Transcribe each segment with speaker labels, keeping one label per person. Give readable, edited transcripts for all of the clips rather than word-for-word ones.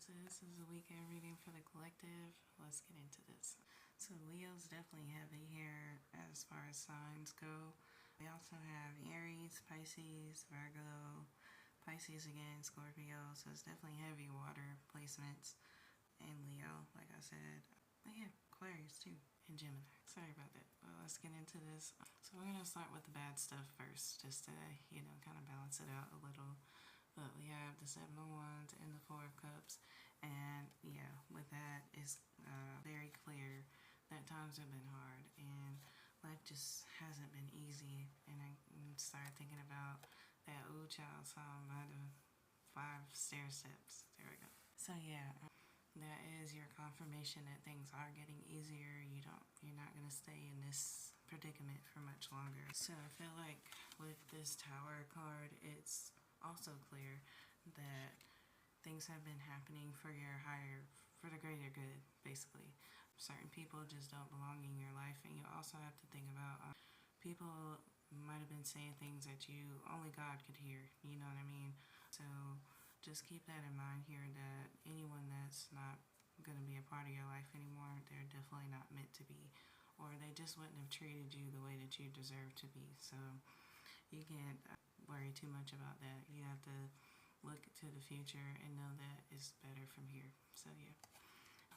Speaker 1: So this is a weekend reading for the collective. Let's get into this. So Leo's definitely heavy here as far as signs go. We also have Aries, Pisces, Virgo, Pisces again, Scorpio. So it's definitely heavy water placements. And Leo, like I said. But yeah, Aquarius too. And Gemini. Sorry about that. Well, let's get into this. So we're going to start with the bad stuff first, just to, kind of balance it out a little. But we have the Seven of Wands and the Four of Cups. And yeah, with that, it's very clear that times have been hard and life just hasn't been easy. And I started thinking about that Ooh Child song by the 5 stair steps. There we go. So yeah, that is your confirmation that things are getting easier. You're not gonna stay in this predicament for much longer. So I feel like with this Tower card, it's also clear that things have been happening for the greater good, basically. Certain people just don't belong in your life, and you also have to think about people might have been saying things that only God could hear, you know what I mean? So just keep that in mind here, that anyone that's not going to be a part of your life anymore, they're definitely not meant to be, or they just wouldn't have treated you the way that you deserve to be. So you can't worry too much about that. You have to look to the future and know that it's better from here. So yeah.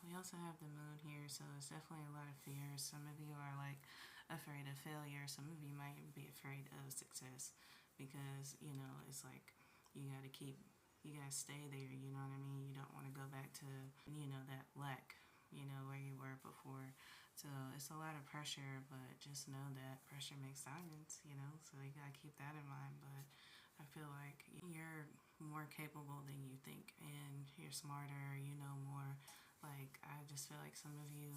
Speaker 1: We also have the moon here, so it's definitely a lot of fears. Some of you are like afraid of failure. Some of you might be afraid of success because, it's like you gotta stay there, you know what I mean? You don't want to go back to, that lack, where you were before. So it's a lot of pressure, but just know that pressure makes diamonds, so you gotta keep that in mind. But I feel like you're more capable than you think, and you're smarter, you know more. Like, I just feel like some of you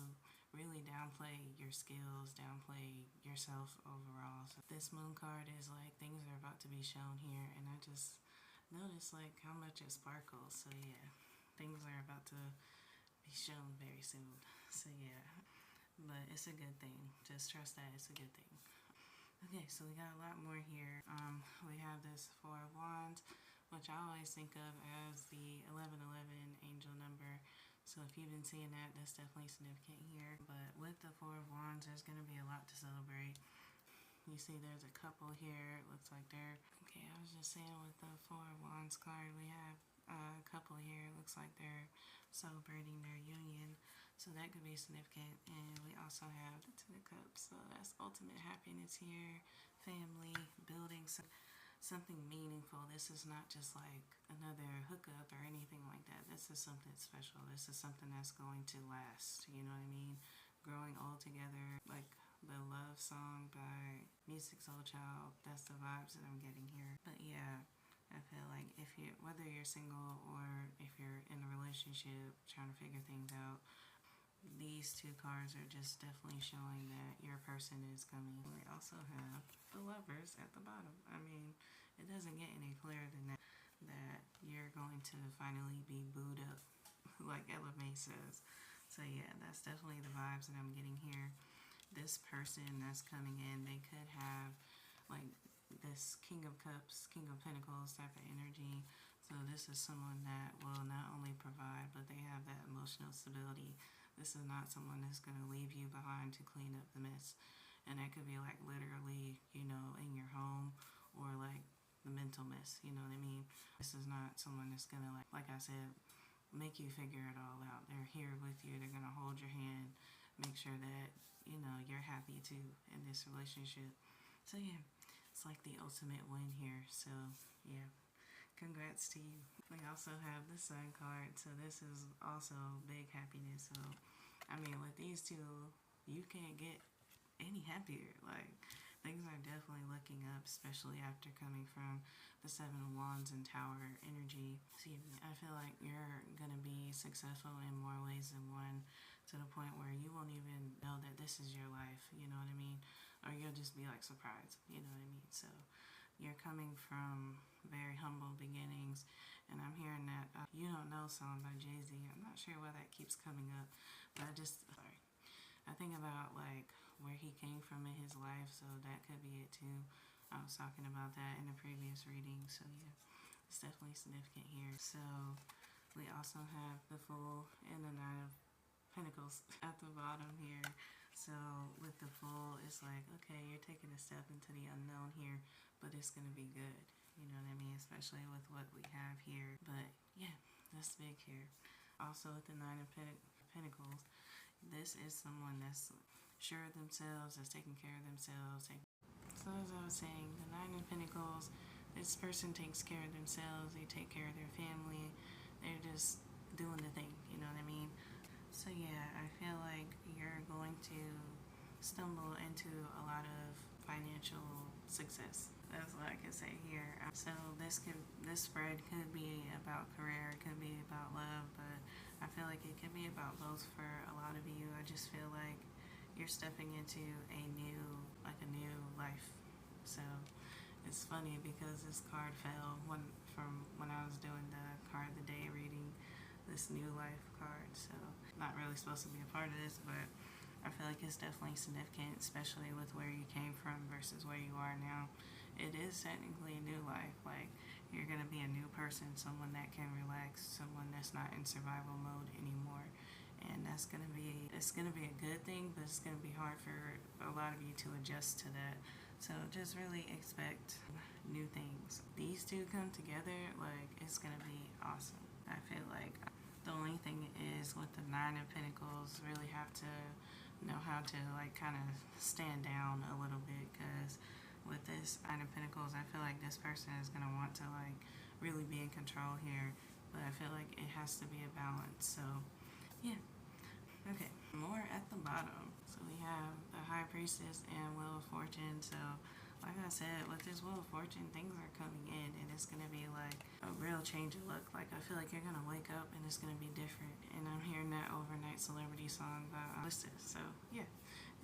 Speaker 1: really downplay your skills, downplay yourself overall. So this moon card is like things are about to be shown here, and I just notice like how much it sparkles. So yeah, things are about to be shown very soon. So yeah, but it's a good thing. Just trust that it's a good thing. Okay, so we got a lot more here. We have this Four of Wands, which I always think of as the 1111 angel number. So if you've been seeing that, that's definitely significant here. But with the Four of Wands, there's going to be a lot to celebrate. You see there's a couple here. It looks like they're... Okay, I was just saying with the Four of Wands card, we have a couple here. It looks like they're celebrating their union. So that could be significant. And we also have the Ten of Cups. So that's ultimate happiness here. Family, building something meaningful. This is not just like another hookup or anything like that. This is something special. This is something that's going to last. You know what I mean? Growing old together, like the love song by Music Soul Child. That's the vibes that I'm getting here. But yeah, I feel like whether you're single or if you're in a relationship trying to figure things out, these two cards are just definitely showing that your person is coming. We also have the Lovers at the bottom. I mean, it doesn't get any clearer than that you're going to finally be booed up, like Ella May says. So yeah, that's definitely the vibes that I'm getting here. This person that's coming in, they could have like this King of Cups, King of Pentacles type of energy. So this is someone that will not only provide, but they have that emotional stability. This is not someone that's going to leave you behind to clean up the mess. And that could be like literally, in your home, or like the mental mess, you know what I mean? This is not someone that's going to, like I said, make you figure it all out. They're here with you. They're going to hold your hand, make sure that, you're happy too in this relationship. So yeah, it's like the ultimate win here. So yeah, congrats to you. We also have the Sun card. So this is also big happiness. So I mean, with these two, you can't get any happier. Like, things are definitely looking up, especially after coming from the Seven of Wands and Tower energy. See, I feel like you're going to be successful in more ways than one, to the point where you won't even know that this is your life, you know what I mean? Or you'll just be like surprised, you know what I mean? So you're coming from very humble beginnings, and I'm hearing that You Don't Know song by Jay-Z. I'm not sure why that keeps coming up, but I think about like where he came from in his life, so that could be it too. I was talking about that in a previous reading, so yeah, it's definitely significant here. So we also have the Fool and the Nine of Pentacles at the bottom here. So with the Fool, it's like, okay, you're taking a step into the unknown here, but it's going to be good. You know what I mean? Especially with what we have here. But yeah, that's big here. Also with the Nine of Pentacles, this is someone that's sure of themselves, that's taking care of themselves. So as I was saying, the Nine of Pentacles, this person takes care of themselves, they take care of their family, they're just doing the thing, you know what I mean? So yeah, I feel like you're going to stumble into a lot of financial success. That's what I can say here. So this spread could be about career, it could be about love, but I feel like it could be about both for a lot of you. I just feel like you're stepping into a new life. So it's funny because this card fell from when I was doing the card of the day reading, this new life card. So not really supposed to be a part of this, but I feel like it's definitely significant, especially with where you came from versus where you are now. It is technically a new life. Like, you're going to be a new person, someone that can relax, someone that's not in survival mode anymore. And it's going to be a good thing, but it's going to be hard for a lot of you to adjust to that. So just really expect new things. These two come together, like, it's going to be awesome. I feel like the only thing is with the Nine of Pentacles, really have to know how to like kind of stand down a little bit, because with this Nine of Pentacles, I feel like this person is going to want to like really be in control here, but I feel like it has to be a balance. So yeah. Okay, more at the bottom. So we have the High Priestess and Wheel of Fortune. So like I said, with this Wheel of Fortune, things are coming in, and it's going to be like a real change of look. Like, I feel like you're going to wake up and it's going to be different. And I'm hearing that Overnight Celebrity song by Lizzo. So yeah,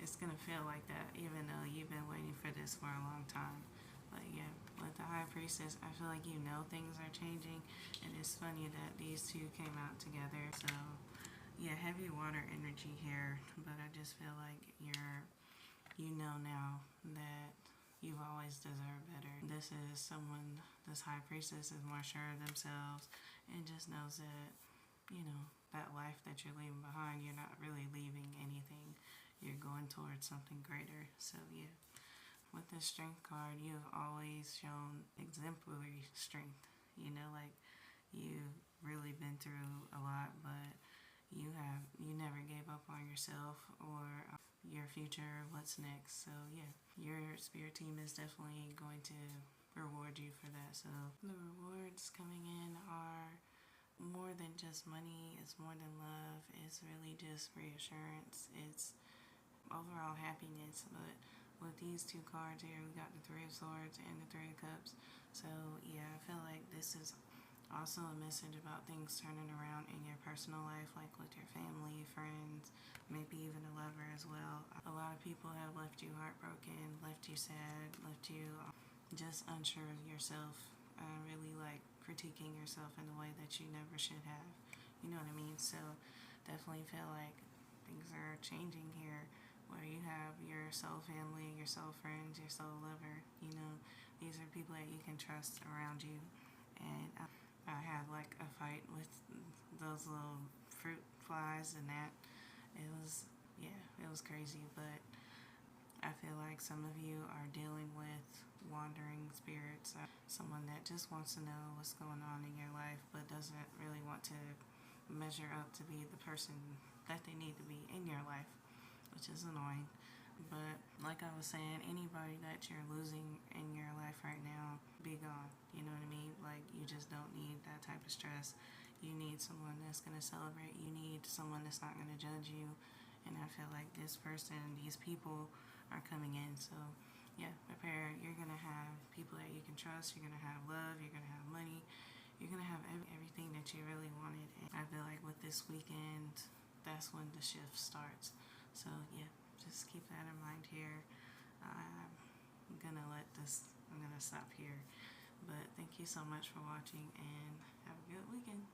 Speaker 1: it's going to feel like that, even though you've been waiting for this for a long time. But yeah, with the High Priestess, I feel like you know things are changing, and it's funny that these two came out together. So yeah, heavy water energy here, but I just feel like you know now that you've always deserved better. This High Priestess is more sure of themselves and just knows that, you know, that life that you're leaving behind, you're not really leaving anything. You're going towards something greater. So yeah, with this Strength card, you have always shown exemplary strength. You know, like, you've really been through a lot, but you never gave up on yourself or your future, what's next. So yeah, your spirit team is definitely going to reward you for that. So the rewards coming in are more than just money, it's more than love, it's really just reassurance, it's overall happiness. But with these two cards here, we got the Three of Swords and the Three of Cups. So yeah, I feel like this is also a message about things turning around in your personal life, like with your family, friends, maybe even a lover as well. A lot of people have left you heartbroken, left you sad, left you just unsure of yourself, really like critiquing yourself in a way that you never should have. You know what I mean? So definitely feel like things are changing here, where you have your soul family, your soul friends, your soul lover. You know, these are people that you can trust around you. And I had like a fight with those little fruit flies, and that it was crazy. But I feel like some of you are dealing with wandering spirits, someone that just wants to know what's going on in your life, but doesn't really want to measure up to be the person that they need to be in your life, which is annoying. But like I was saying, anybody that you're losing in your life right now, be gone. You know what I mean? Like, you just don't need that type of stress. You need someone that's going to celebrate. You need someone that's not going to judge you. And I feel like this person, these people are coming in. So yeah, prepare. You're going to have people that you can trust. You're going to have love. You're going to have money. You're going to have everything that you really wanted. And I feel like with this weekend, that's when the shift starts. So yeah, just keep that in mind here. I'm gonna stop here. But thank you so much for watching, and have a good weekend.